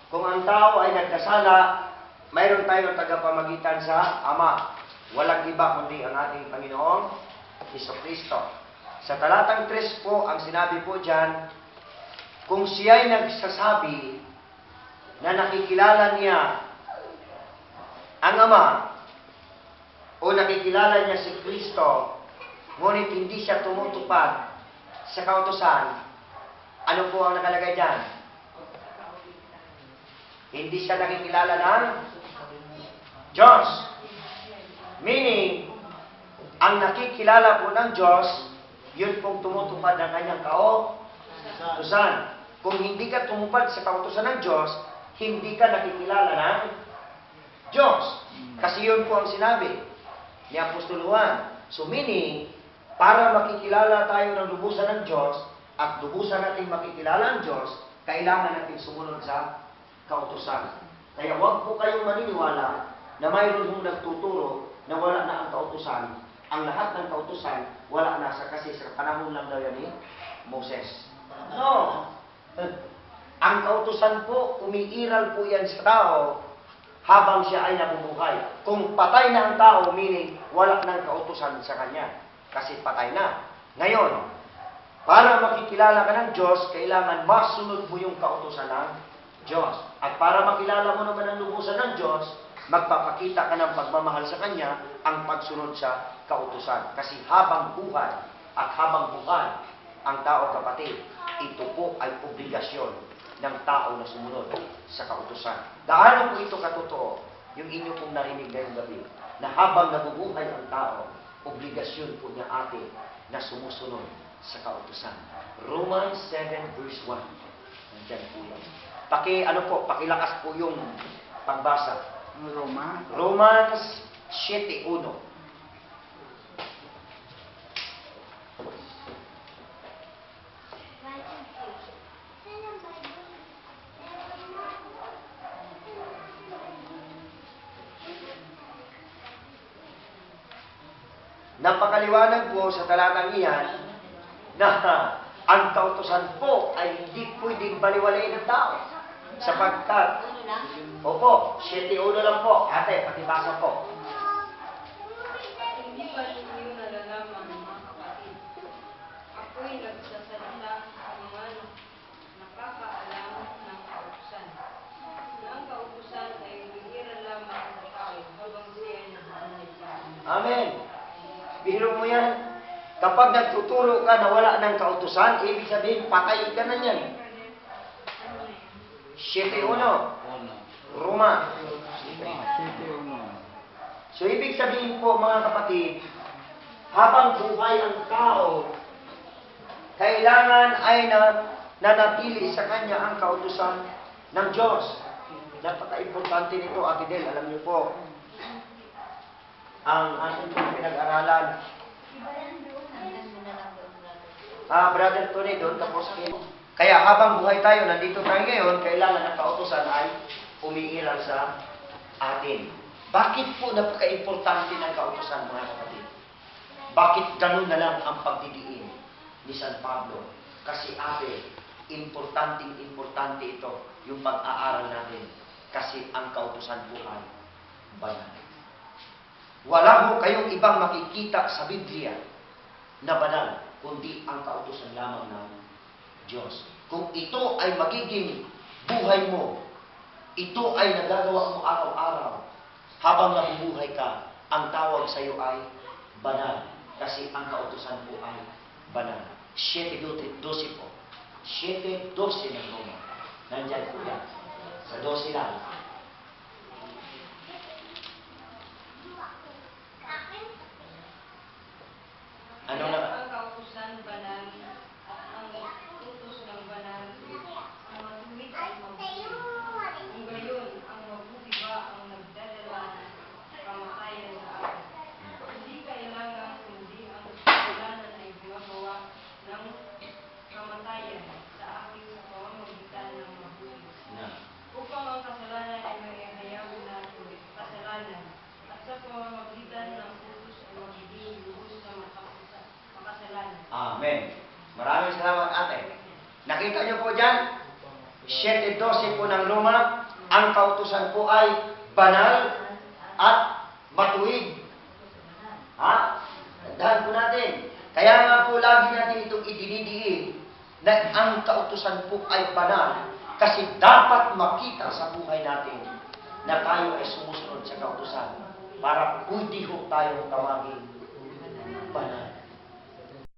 Kung ang tao ay nagkasala, mayroon tayong tagapamagitan sa Ama. Walang iba kundi ang ating Panginoong Hesukristo. Sa talatang 3 po, ang sinabi po dyan, kung siya'y nagsasabi na nakikilala niya ang Ama o nakikilala niya si Kristo, ngunit hindi siya tumutupad sa kautusan, ano po ang nakalagay dyan? Hindi siya nakikilala ng Diyos. Meaning, ang nakikilala po ng Diyos, yun pong tumutupad ng kanyang kautusan. Kung hindi ka tumupad sa kautusan ng Diyos, hindi ka nakikilala ng Diyos. Kasi yun po ang sinabi ni Apostol Juan. So meaning, para makikilala tayo ng lubusan ng Diyos, at lubusan natin makikilala ang Diyos, kailangan natin sumunod sa kautusan. Kaya huwag po kayong maniniwala na mayroon hong nagtuturo na wala na ang kautusan. Ang lahat ng kautusan, wala na kasi sa panahon lang daw yan ni Moses. No! Ang kautusan po, umiiral po yan sa tao habang siya ay nabubuhay. Kung patay na ang tao, meaning wala nang kautusan sa kanya. Kasi patay na. Ngayon, para makikilala ka ng Diyos, kailangan masunod mo yung kautusan ng Diyos. At para makilala mo naman ang lubusan ng Diyos, magpapakita ka ng pagmamahal sa Kanya, ang pagsunod sa kautusan. Kasi habang buhay at habang buhay ang tao, kapatid, ito po ay obligasyon ng tao na sumunod sa kautusan. Gaano po ito katotoo? Yung inyo pong narinig ngayong gabi, na habang nabubuhay ang tao, obligasyon po niya atin na sumusunod sa kautusan. Romans 7 verse 1. Nandiyan po yan. Pakilakas po yung pagbasa. Romans 7:1. Napakaliwanag po sa talatang iyan na ang kautusan po ay hindi pwedeng baliwalain ng tao. Sapagkat, opo, 7:1 lang po. Ate, pakibasa po. Hindi ba ninyo nalalaman, mga kapatid? Ako'y nagsasalita sa mga nakakaalam ng kautusan. Na ang kautusan ay bihira lamang sa tao habang siya ay nabubuhay pa. Amen. Biro mo yan. Kapag nagtuturo ka na wala ng kautusan, ibig sabihin, patay ka na yan. 7:1. Roma. So, ibig sabihin po, mga kapatid, habang buhay ang tao, kailangan ay nanatili sa kanya ang kautusan ng Diyos. Napaka-importante nito, Ate Del, alam niyo po, ang ating pinag-aralan. Brother Tony, doon tapos kayo. Kaya habang buhay tayo, nandito tayo ngayon, kailangan ang kautusan ay umiiral sa atin. Bakit po napaka-importante ng kautusan, mga kapatid? Bakit ganun na lang ang pagdidiin ni San Pablo? Kasi ate, importante ito, yung pag-aaral natin. Kasi ang kautusan po ay banal. Wala mo kayong ibang makikita sa Biblia na banal, kundi ang kautusan lamang ng Diyos. Kung ito ay magiging buhay mo, ito ay nagagawa mo araw-araw, habang nabubuhay ka, ang tawag sa iyo ay banal. Kasi ang kautusan po ay banal. 7:12 po. 7:12 ng Roma. Nandyan po yan. Sa 12 lang. Ano na? Ang kautusan banal at ang utos ng banal, ang matuwid at mabuti. Kung gayon, ang mabuti ba ang nagdadala sa kamatayan sa akin? Hindi kailangan kundi ang kasalanan ay gumagawa ng kamatayan sa akin sa pamamagitan ng mabuti. Upang ang kasalanan ay may hayag na kasalanan at sa pamamagitan ng utos ay magiging lubos na 7:12 po ng Roma, ang kautusan po ay banal at matuwid. Ha? Tandaan po natin. Kaya nga po lagi natin itong idinidiin na ang kautusan po ay banal kasi dapat makita sa buhay natin na tayo ay sumusunod sa kautusan para pwede ho tayong tawagin banal.